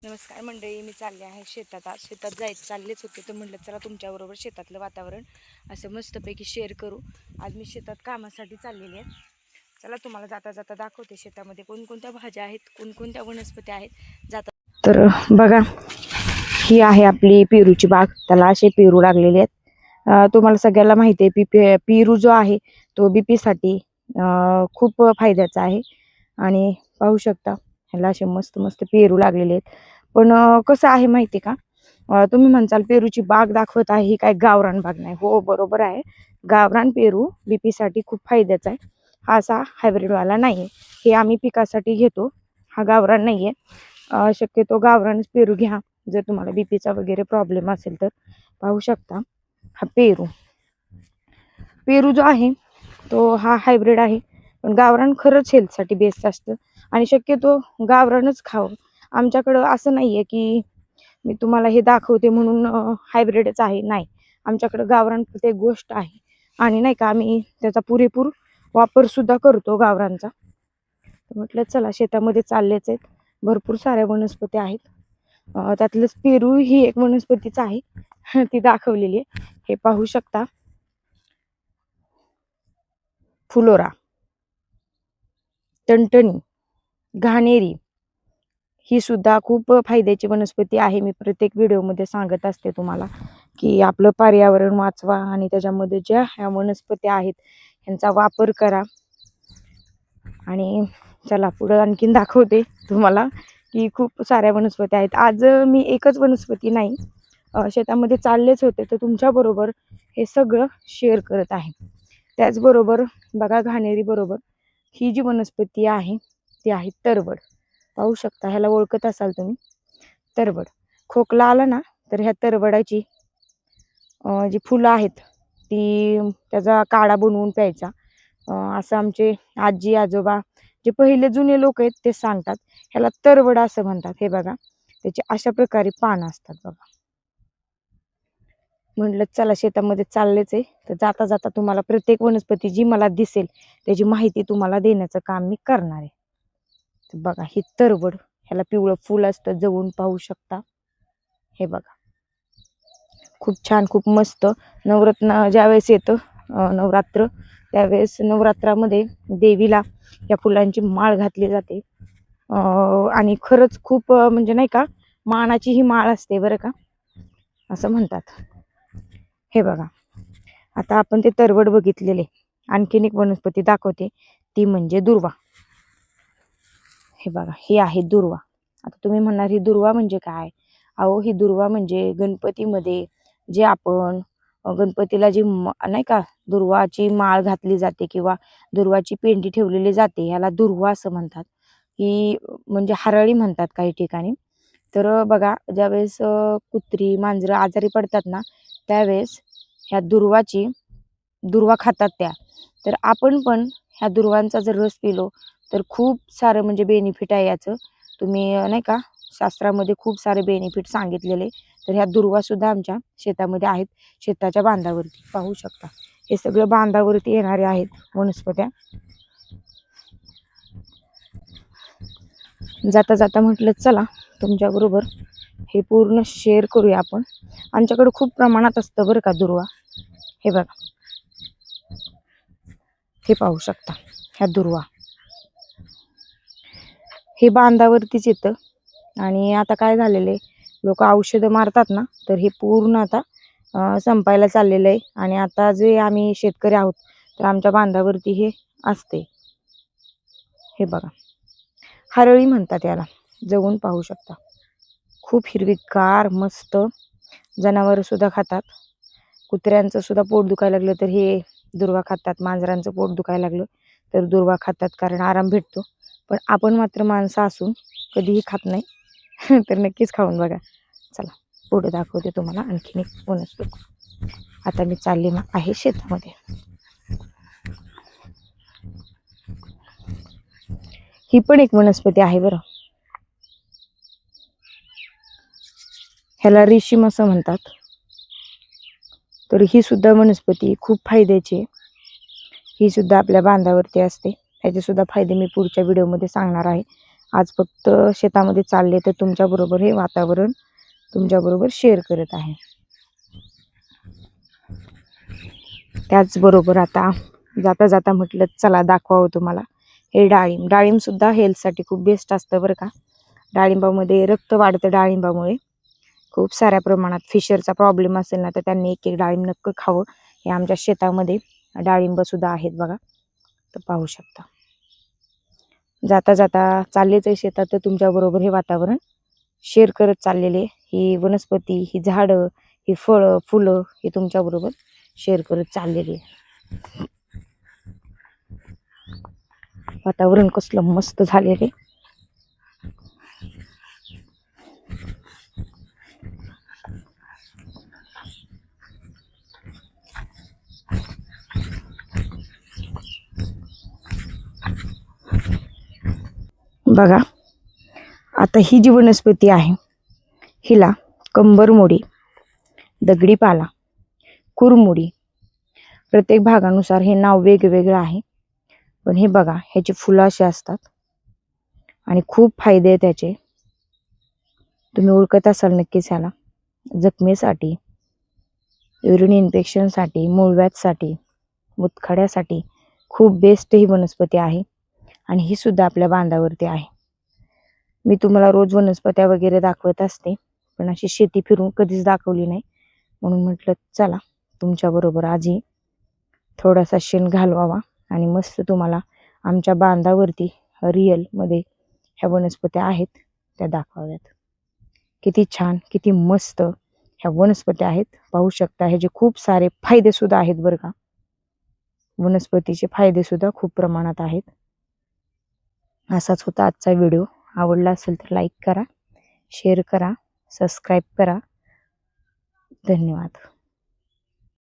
नमस्कार मंडळी, मी चालले आहे शेतात. आज शेतात चाललेच होते तर म्हटलं चला तुमच्याबरोबर शेतातलं वातावरण असं मस्तपैकी शेअर करू. आज मी शेतात कामासाठी चाललेली आहे. चला तुम्हाला जाता जाता दाखवते शेतामध्ये कोणकोणत्या भाज्या आहेत, कोणकोणत्या वनस्पती आहेत जाता. तर बघा, ही आहे आपली पेरूची बाग. त्याला असे पेरू लागलेले आहेत. तुम्हाला सगळ्याला माहिती आहे पेरू जो आहे तो बीपीसाठी खूप फायद्याचा आहे. आणि पाहू शकता ह्याला असे मस्त मस्त पेरू लागलेले आहेत. पण कसं आहे माहिती का, तुम्ही म्हणसाल पेरूची बाग दाखवत आहे ही काय गावरान बाग नाही. हो, बरोबर आहे, गावरान पेरू बीपीसाठी खूप फायद्याचा आहे. हा असा हायब्रिडवाला नाही आहे. हे आम्ही पिकासाठी घेतो, हा गावरान नाही आहे. शक्यतो गावरानच पेरू घ्या जर तुम्हाला बीपीचा वगैरे प्रॉब्लेम असेल तर. पाहू शकता हा पेरू पेरू जो आहे तो हा हायब्रिड आहे. पण गावरान खरंच हेल्थसाठी बेस्ट असतं आणि शक्यतो गावरानच खावं. आमच्याकडं असं नाही आहे की मी तुम्हाला हे दाखवते म्हणून हायब्रिडच आहे, नाही. आमच्याकडं गावरान प्रत्येक गोष्ट आहे आणि नाही का आम्ही त्याचा पुरेपूर वापरसुद्धा करतो गावरानचा. म्हटलं चला शेतामध्ये चाललेच आहेत, भरपूर साऱ्या वनस्पती आहेत. त्यातलंच पेरू ही एक वनस्पतीच आहे ती दाखवलेली आहे. हे पाहू शकता, फुलोरा, टणटणी, घाणेरी ही सुद्धा खूप फायद्याची वनस्पती आहे. मी प्रत्येक व्हिडिओमध्ये सांगत असते तुम्हाला की आपलं पर्यावरण वाचवा आणि त्याच्यामध्ये ज्या ह्या वनस्पती आहेत ह्यांचा वापर करा. आणि चला पुढं आणखीन दाखवते तुम्हाला की खूप साऱ्या वनस्पती आहेत. आज मी एकच वनस्पती नाही, शेतामध्ये चाललेच होते तर तुमच्याबरोबर हे सगळं शेअर करत आहे. त्याचबरोबर बघा, घाणेरी बरोबर ही जी वनस्पती आहे ती आहे तरबड. पाहू शकता, ह्याला ओळखत असाल तुम्ही, तरबड. खोकला आला ना तर ह्या तरबडाची जी फुलं आहेत ती त्याचा काढा बनवून प्यायचा, असं आमचे आजी आजोबा जे पहिले जुने लोक आहेत ते सांगतात. ह्याला तरबड असं म्हणतात. हे बघा, त्याचे अशा प्रकारे पानं असतात बघा. म्हटलं चला शेतामध्ये चाललेच आहे तर जाता जाता तुम्हाला प्रत्येक वनस्पती जी मला दिसेल त्याची माहिती तुम्हाला देण्याचं काम मी करणार आहे. तर बघा, ही तरबड, ह्याला पिवळं फुल असतं, जवळून पाहू शकता. हे बघा, खूप छान, खूप मस्त. नवरत्न ज्यावेळेस येतं नवरात्र, त्यावेळेस नवरात्रामध्ये देवीला या फुलांची माळ घातली जाते. आणि खरंच खूप म्हणजे नाही का, मानाची ही माळ असते बरं का, असं म्हणतात. हे बघा, आता आपण ते तरबड बघितलेले, आणखीन एक वनस्पती दाखवते ती म्हणजे दुर्वा. हे बघा, ही आहे दुर्वा. आता तुम्ही म्हणणार ही दुर्वा म्हणजे काय? अहो, ही दुर्वा म्हणजे गणपतीमध्ये जे आपण गणपतीला जी नाही का दुर्वाची माळ घातली जाते किंवा दुर्वाची पेंडी ठेवलेली जाते, ह्याला दुर्वा असं म्हणतात. ही म्हणजे हरळी म्हणतात काही ठिकाणी. तर बघा, ज्यावेळेस कुत्री मांजरं आजारी पडतात ना त्यावेळेस ह्या दुर्वा खातात त्या. तर आपण पण ह्या दुर्वांचा जर रस पिलो तर खूप सारं म्हणजे बेनिफिट आहे याचं. तुम्ही नाही का शास्त्रामध्ये खूप सारे बेनिफिट सांगितलेले. तर ह्या दुर्वा सुद्धा आमच्या शेतामध्ये आहेत, शेताच्या बांधावरती पाहू शकता. हे सगळं बांधावरती येणारे आहेत वनस्पत्या. जाता जाता म्हटलं चला तुमच्याबरोबर हे पूर्ण शेअर करूया आपण. आमच्याकडे खूप प्रमाणात असतं बरं का दुर्वा. हे बघा, हे पाहू शकता, ह्या दुर्वा हे बांधावरतीच येतं. आणि आता काय झालेलं लोक औषधं मारतात ना, तर हे पूर्ण आता संपायला चाललेलं आहे. आणि आता जे आम्ही शेतकरी आहोत तर आमच्या बांधावरती हे असते. हे बघा, हरळी म्हणतात याला, जवळून पाहू शकता. खूप हिरवीगार मस्त, जनावरं सुद्धा खातात. कुत्र्यांचं सुद्धा पोट दुखायला लागलं तर हे दुर्वा खातात, मांजरांचं पोट दुखायला लागलं तर दुर्वा खातात, कारण आराम भेटतो. पण आपण मात्र माणसं असून कधीही खात नाही तर नक्कीच खाऊन बघा. चला पुढे दाखवते तुम्हाला आणखीन एक वनस्पती. आता मी चालले ना आहे शेतामध्ये. ही पण एक वनस्पती आहे बरं, ह्याला रेशीम असं म्हणतात. तर ही सुद्धा वनस्पती खूप फायद्याची आहे. ही सुद्धा आपल्या बांधावरती असते. ह्याचे सुद्धा फायदे मी पुढच्या व्हिडिओमध्ये सांगणार आहे. आज फक्त शेतामध्ये चालले तर तुमच्याबरोबर हे वातावरण तुमच्याबरोबर शेअर करत आहे. त्याचबरोबर आता जाता जाता म्हटलं चला दाखवावं तुम्हाला हे डाळिंब सुद्धा हेल्थसाठी खूप बेस्ट असतं बरं का. डाळिंबामध्ये रक्त वाढतं. डाळिंबामुळे खूप साऱ्या प्रमाणात फिशरचा प्रॉब्लेम असेल ना तर त्यांनी एक एक डाळिंब नक्की खावं. हे आमच्या शेतामध्ये डाळिंब सुद्धा आहेत बघा, तर पाहू शकता. जाता जाता चाललेच आहे शेतात तर तुमच्याबरोबर हे वातावरण शेअर करत चाललेले. ही वनस्पती, ही झाडं, ही फळं फुलं हे तुमच्याबरोबर शेअर करत चाललेले. वातावरण कसलं मस्त झालेले. बघा आता ही जी वनस्पती आहे हिला कंबरमोडी, दगडीपाला, कुरमुडी प्रत्येक भागानुसार हे नाव वेगवेगळं आहे. पण हे बघा ह्याची फुलं अशी असतात आणि खूप फायदे आहेत त्याचे. तुम्ही ओळखत असाल नक्कीच ह्याला. जखमेसाठी, युरिन इन्फेक्शनसाठी, मूळव्याधसाठी, मुतखड्यासाठी खूप बेस्ट ही वनस्पती आहे. आणि ही सुद्धा आपल्या बांधावरती आहे. मी तुम्हाला रोज वनस्पत्या वगैरे दाखवत असते पण अशी शेती फिरून कधीच दाखवली नाही. म्हणून म्हटलं चला तुमच्याबरोबर आजही थोडासा शेण घालवावा आणि मस्त तुम्हाला आमच्या बांधावरती रिअलमध्ये ह्या वनस्पत्या आहेत त्या दाखवाव्यात. किती छान, किती मस्त ह्या वनस्पत्या आहेत. पाहू शकता ह्याचे खूप सारे फायदे सुद्धा आहेत बरं का. वनस्पतीचे फायदे सुद्धा खूप प्रमाणात आहेत. असाच होता आजचा व्हिडिओ. आवडला असेल तर लाईक करा, शेअर करा, सबस्क्राईब करा. धन्यवाद.